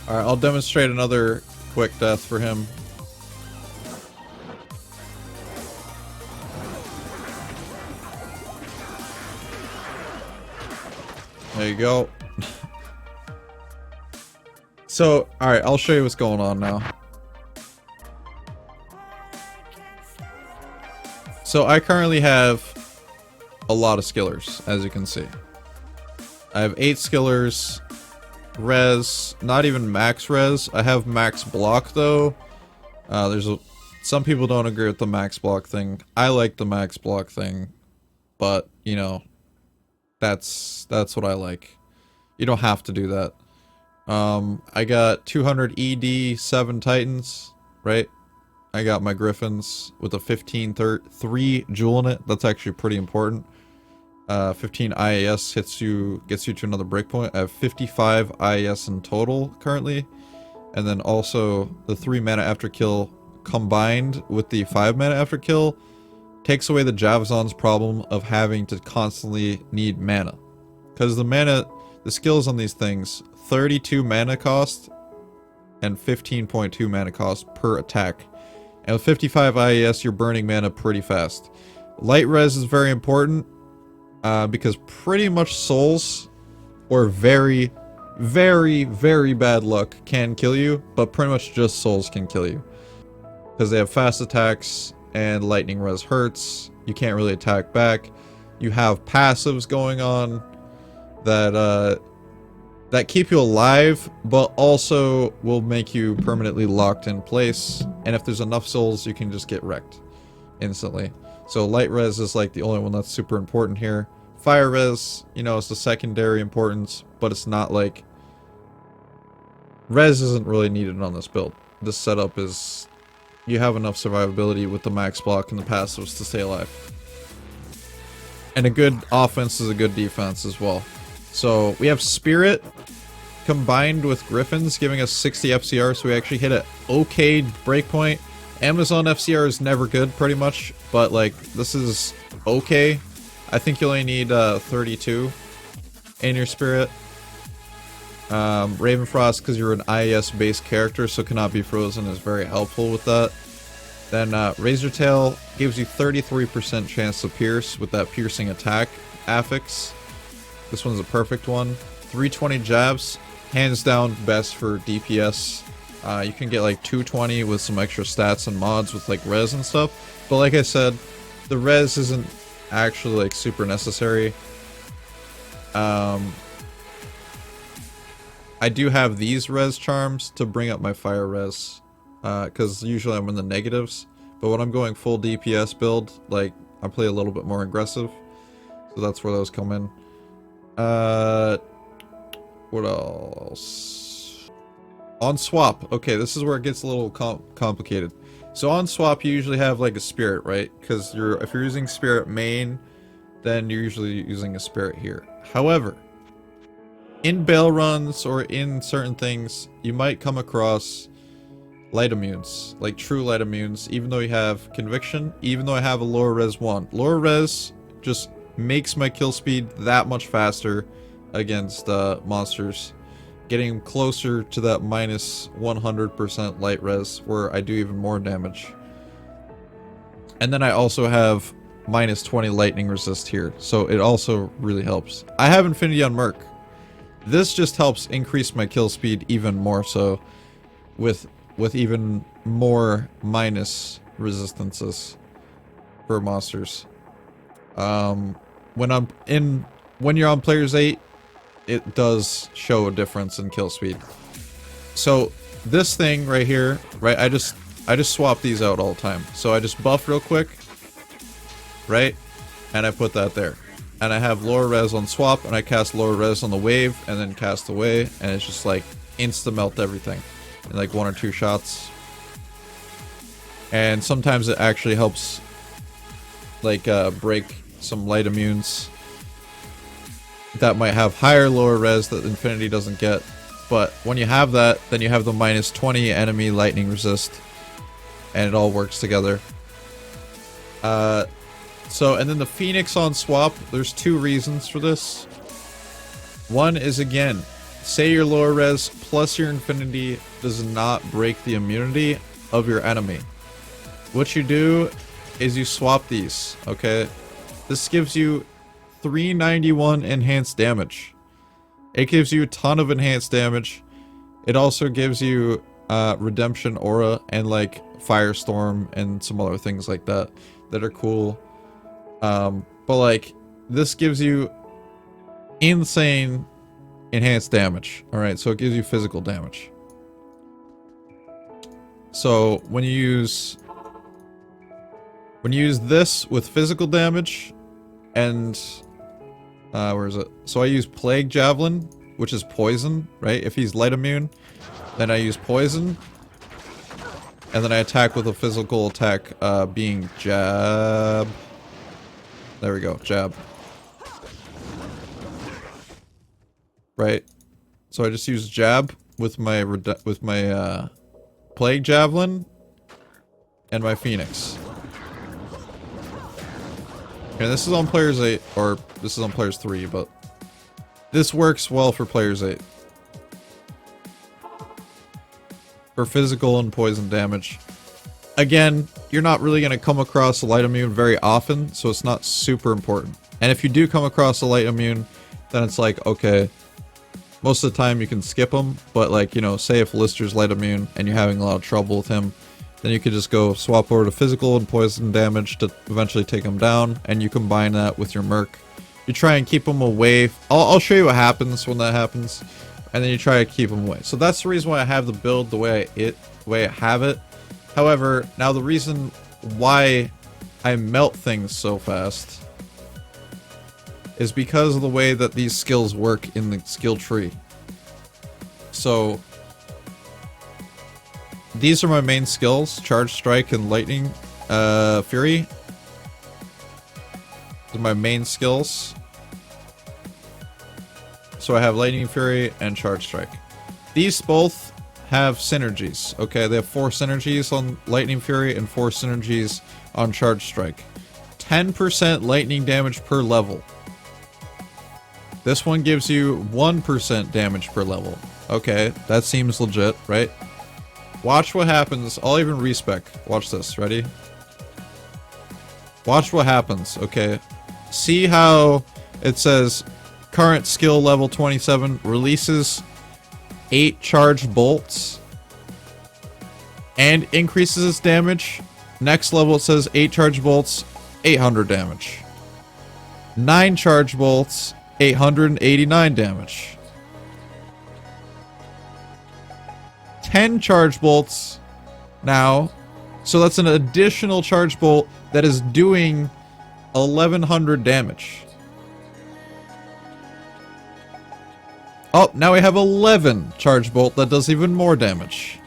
Alright, I'll demonstrate another quick death for him. There you go. So, alright, I'll show you what's going on now. So, I currently have a lot of skillers, as you can see. I have 8 skillers. Res, not even max res. I have max block though. Some people don't agree with the max block thing. I like the max block thing, but you know, that's what I like. You don't have to do that. I got 200 ED 7 Titans, right? I got my Griffins with a 3 jewel in it. That's actually pretty important. 15 IAS gets you to another breakpoint. I have 55 IAS in total currently, and then also the 3 mana after kill combined with the 5 mana after kill takes away the Javazon's problem of having to constantly need mana, because the skills on these things 32 mana cost and 15.2 mana cost per attack, and with 55 IAS you're burning mana pretty fast. Light res is very important. Because pretty much souls, or very, very, very bad luck can kill you, but pretty much just souls can kill you. Because they have fast attacks, and lightning res hurts, you can't really attack back. You have passives going on that, that keep you alive, but also will make you permanently locked in place. And if there's enough souls, you can just get wrecked instantly. So light res is like the only one that's super important here. Fire res, you know, is the secondary importance, but it's not like... Res isn't really needed on this build. This setup is... You have enough survivability with the max block and the passives to stay alive. And a good offense is a good defense as well. So we have Spirit combined with Griffins giving us 60 FCR, so we actually hit an okay breakpoint. Amazon FCR is never good, pretty much, but like, this is okay. I think you only need 32 in your Spirit. Ravenfrost, because you're an IES based character, so cannot be frozen, is very helpful with that. Then Razortail gives you 33% chance to pierce with that piercing attack affix. This one's a perfect one. 320 jabs, hands down best for DPS. You can get like 220 with some extra stats and mods with like res and stuff, but like I said, the res isn't actually like super necessary. I do have these res charms to bring up my fire res, because usually I'm in the negatives, but when I'm going full DPS build, like, I play a little bit more aggressive, so that's where those come in. What else? On swap, okay, this is where it gets a little complicated. So on swap, you usually have like a spirit, right? Because if you're using spirit main, then you're usually using a spirit here. However, in bail runs or in certain things, you might come across light immunes, like true light immunes, even though you have conviction, even though I have a lower res 1. Lower res just makes my kill speed that much faster against monsters, getting closer to that minus 100% light res, where I do even more damage. And then I also have minus 20 lightning resist here, so it also really helps. I have Infinity on Merc. This just helps increase my kill speed even more so, with even more minus resistances for monsters. When you're on players 8, it does show a difference in kill speed. So this thing right here, right? I just swap these out all the time. So I just buff real quick, right? And I put that there. And I have lower res on swap, and I cast lower res on the wave, and then cast away, and it's just like insta melt everything in like 1 or 2 shots. And sometimes it actually helps like break some light immunes that might have higher lower res that Infinity doesn't get. But when you have that, then you have the minus 20 enemy lightning resist, and it all works together. And then the Phoenix on swap, there's 2 reasons for this. One is, again, Say your lower res plus your infinity does not break the immunity of your enemy. What you do is you swap these, okay? This gives you 391 enhanced damage. It gives you a ton of enhanced damage. It also gives you redemption aura and like firestorm and some other things like that that are cool. But like this gives you insane enhanced damage. All right, so it gives you physical damage. So when you use this with physical damage and where is it? So I use Plague Javelin, which is poison, right? If he's light immune, then I use poison. And then I attack with a physical attack, being jab. There we go, jab. Right? So I just use jab with my Plague Javelin and my Phoenix. And this is on players 8, or this is on players 3, but this works well for players 8. For physical and poison damage. Again, you're not really going to come across a light immune very often, so it's not super important. And if you do come across a light immune, then it's like, okay, most of the time you can skip them, but like, you know, say if Lister's light immune and you're having a lot of trouble with him, then you could just go swap over to physical and poison damage to eventually take him down, and you combine that with your Merc. You try and keep him away. I'll show you what happens when that happens, and then you try to keep him away. So that's the reason why I have the build the way I have it. However, now the reason why I melt things so fast is because of the way that these skills work in the skill tree. So these are my main skills: Charge Strike and Lightning Fury. These are my main skills. So I have Lightning Fury and Charge Strike. These both have synergies, okay? They have 4 synergies on Lightning Fury and 4 synergies on Charge Strike. 10% lightning damage per level. This one gives you 1% damage per level. Okay, that seems legit, right? Watch what happens. I'll even respec. Watch this. Ready? Watch what happens, okay? See how it says current skill level 27 releases 8 charged bolts and increases its damage. Next level it says 8 charged bolts, 800 damage. 9 charged bolts, 889 damage. 10 charge bolts now. So that's an additional charge bolt that is doing 1100 damage. Oh, now we have 11 charge bolt that does even more damage.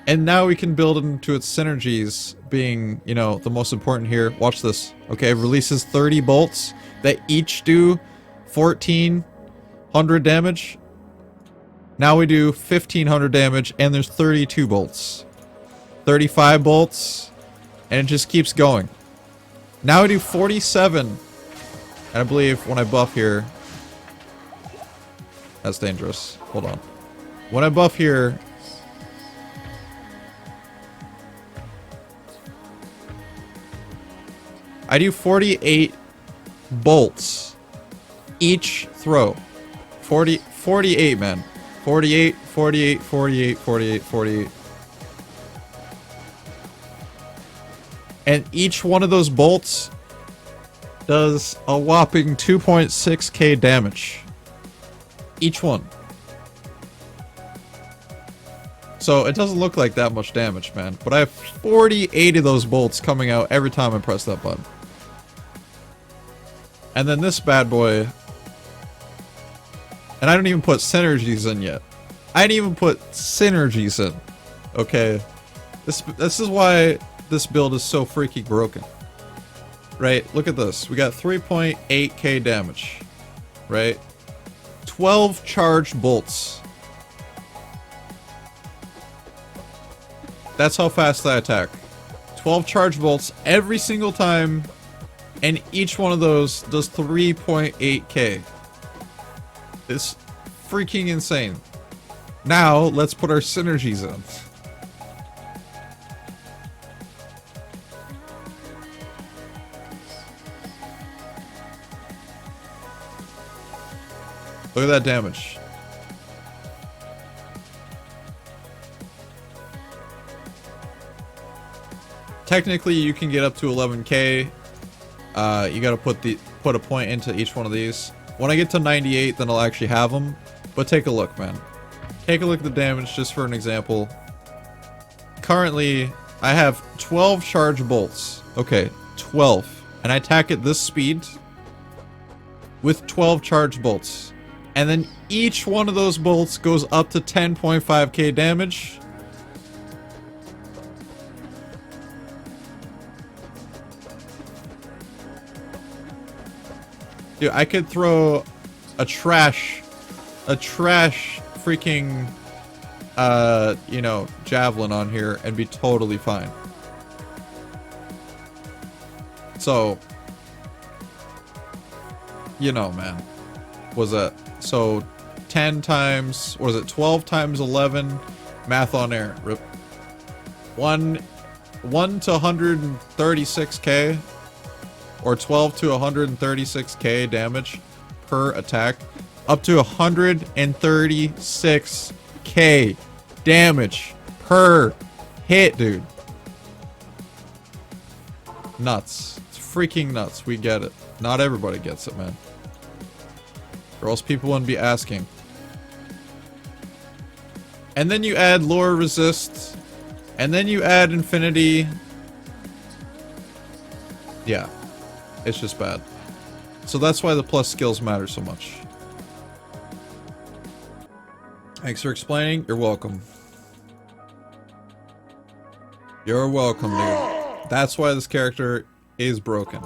And now we can build into its synergies being, you know, the most important here. Watch this. Okay, it releases 30 bolts that each do 1400 damage. Now we do 1500 damage, and there's 32 bolts. 35 bolts, and it just keeps going. Now we do 47. And I believe when I buff here... That's dangerous. Hold on. When I buff here... I do 48 bolts each throw. 48, man. 48, 48, 48, 48, 48. And each one of those bolts does a whopping 2.6k damage. Each one. So it doesn't look like that much damage, man. But I have 48 of those bolts coming out every time I press that button. And then this bad boy... And I don't even put synergies in yet. I didn't even put synergies in. Okay. This is why this build is so freaky broken. Right? Look at this. We got 3.8k damage. Right? 12 charged bolts. That's how fast I attack. 12 charged bolts every single time. And each one of those does 3.8k. It's freaking insane. Now, let's put our synergies in. Look at that damage. Technically, you can get up to 11k. You gotta put a point into each one of these. When I get to 98, then I'll actually have them. But take a look, man. Take a look at the damage just for an example. Currently, I have 12 charge bolts. Okay, 12. And I attack at this speed with 12 charge bolts. And then each one of those bolts goes up to 10.5k damage. Dude, I could throw a trash freaking, you know, javelin on here and be totally fine. So, you know, man, was it, so 10 times, what was it, 12 times 11, math on air, rip. 1 to 136k, or 12 to 136k damage per attack, up to 136k damage per hit, dude. Nuts. It's freaking nuts. We get it. Not everybody gets it, man. Or else people wouldn't be asking. And then you add lore resist, and then you add infinity. Yeah. It's just bad. So that's why the plus skills matter so much. Thanks for explaining. You're welcome. You're welcome, dude. That's why this character is broken.